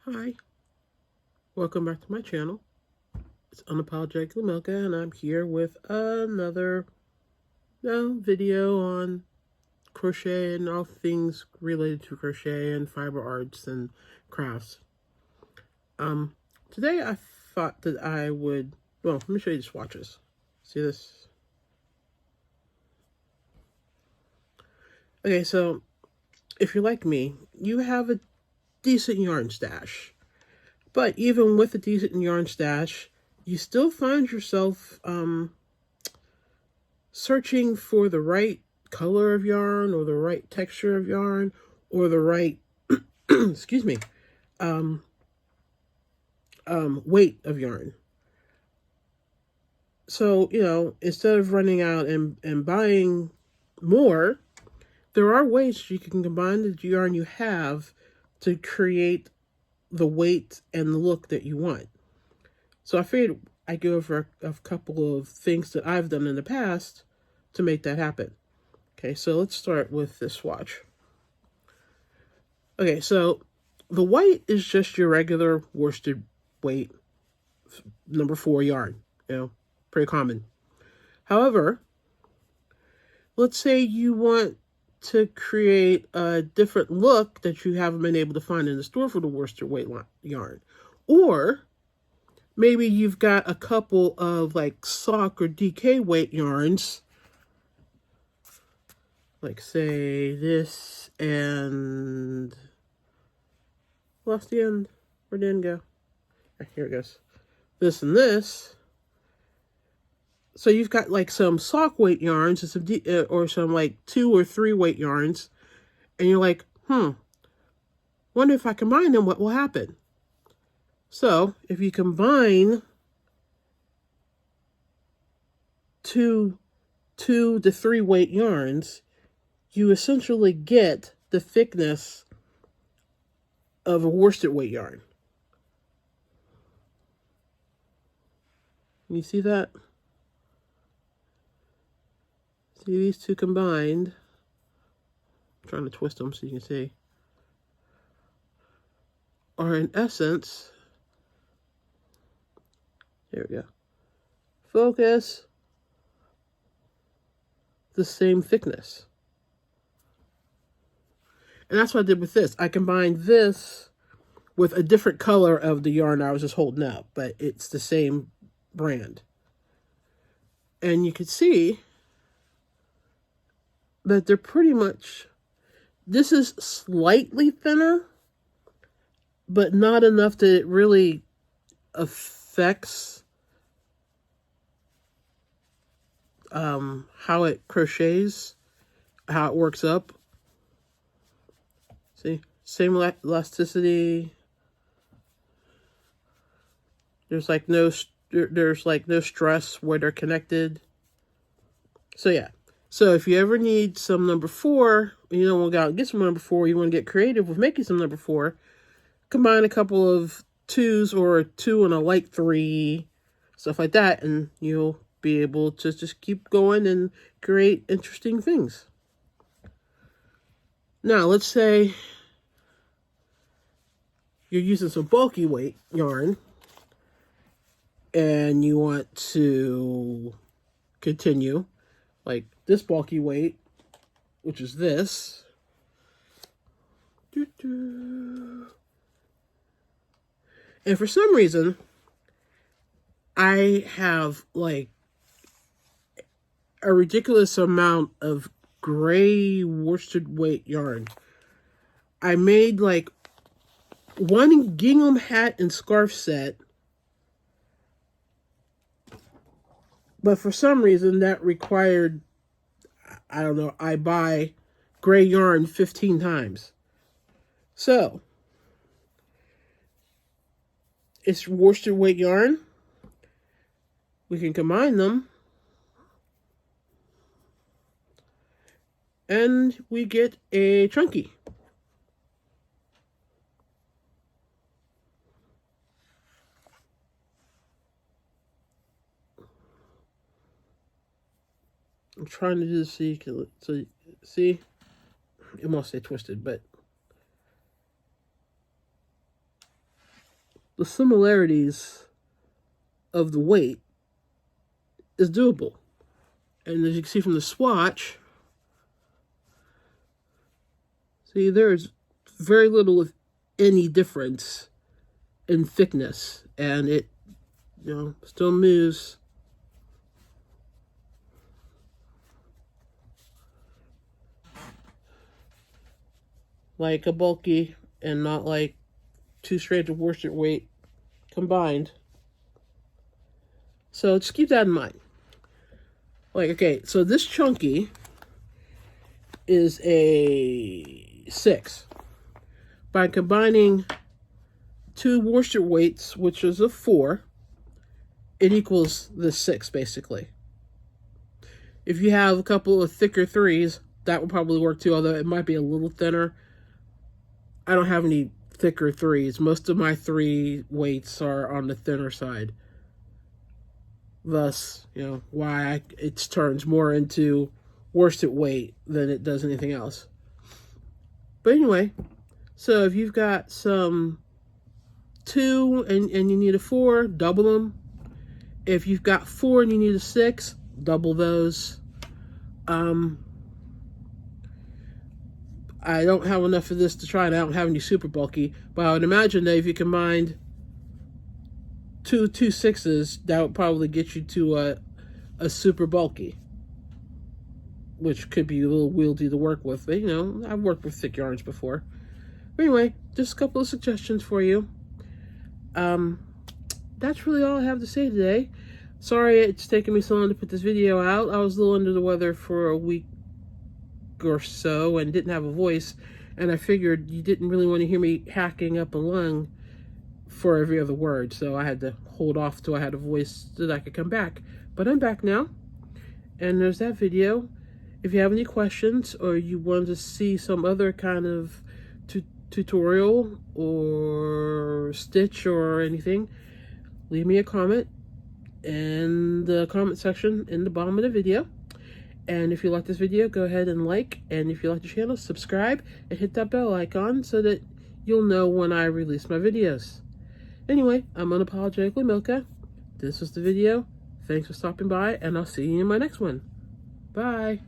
Hi, welcome back to my channel. It's Unapologetically Milka, and I'm here with another video on crochet and all things related to crochet and fiber arts and crafts. Um, Today I thought that I would, well, let me show you the swatches. See this? Okay, so if you're like me, you have a decent yarn stash. But even with a decent yarn stash, you still find yourself searching for the right color of yarn or the right texture of yarn or the right excuse me um, weight of yarn. So instead of running out and buying more, there are ways you can combine the yarn you have to create the weight and the look that you want. So I figured I'd go over a couple of things that I've done in the past to make that happen. Okay, so let's start with this swatch. Okay, so the white is just your regular worsted weight number 4 yarn. Pretty common. However, let's say you want to create a different look that you haven't been able to find in the store for the worsted weight yarn. Or maybe you've got a couple of like sock or DK weight yarns, like say this and lost the end. Where did it go? Here it goes. This and this. So you've got like some sock weight yarns and some or some like 2 or 3 weight yarns, and you're like, wonder if I combine them, what will happen? So if you combine two to 3 weight yarns, you essentially get the thickness of a worsted weight yarn. You see that? See these two combined. I'm trying to twist them so you can see. Are in essence, there we go. Focus. The same thickness. And that's what I did with this. I combined this with a different color of the yarn I was just holding up, but it's the same brand. And you can see that they're pretty much, this is slightly thinner, but not enough that it really affects how it crochets, how it works up. See, same elasticity. There's like no stress where they're connected. So yeah. So if you ever need some number 4, you don't want to go out and get some number 4, you want to get creative with making some number 4, combine a couple of 2s or a 2 and a light 3, stuff like that, and you'll be able to just keep going and create interesting things. Now, let's say you're using some bulky weight yarn and you want to continue, like this bulky weight, which is this. And for some reason, I have like a ridiculous amount of gray worsted weight yarn. I made like one gingham hat and scarf set, but for some reason that required, I don't know, I buy gray yarn 15 times. So it's worsted weight yarn. We can combine them and we get a chunky. I'm trying to do this so see, it must say twisted, but the similarities of the weight is doable. And as you can see from the swatch, see, there's very little, if any, difference in thickness, and it, still moves like a bulky and not like two strands of worsted weight combined. So just keep that in mind. Like, okay, so this chunky is a 6. By combining two worsted weights, which is a 4, it equals the 6, basically. If you have a couple of thicker 3s, that would probably work too, although it might be a little thinner. I don't have any thicker 3s. Most of my 3 weights are on the thinner side. Thus, why it turns more into worsted weight than it does anything else. But anyway, so if you've got some 2 and you need a 4, double them. If you've got 4 and you need a 6, double those. I don't have enough of this to try, and I don't have any super bulky, but I would imagine that if you combined two 6s, that would probably get you to a super bulky, which could be a little wieldy to work with. But, I've worked with thick yarns before. But anyway, just a couple of suggestions for you. That's really all I have to say today. Sorry it's taken me so long to put this video out. I was a little under the weather for a week or so and didn't have a voice, and I figured you didn't really want to hear me hacking up a lung for every other word, so I had to hold off till I had a voice so that I could come back. But I'm back now, and there's that video. If you have any questions or you want to see some other kind of tutorial or stitch or anything, leave me a comment in the comment section in the bottom of the video. And if you like this video, go ahead and like, and if you like the channel, subscribe and hit that bell icon so that you'll know when I release my videos. Anyway, I'm Unapologetically Milka. This was the video. Thanks for stopping by, and I'll see you in my next one. Bye.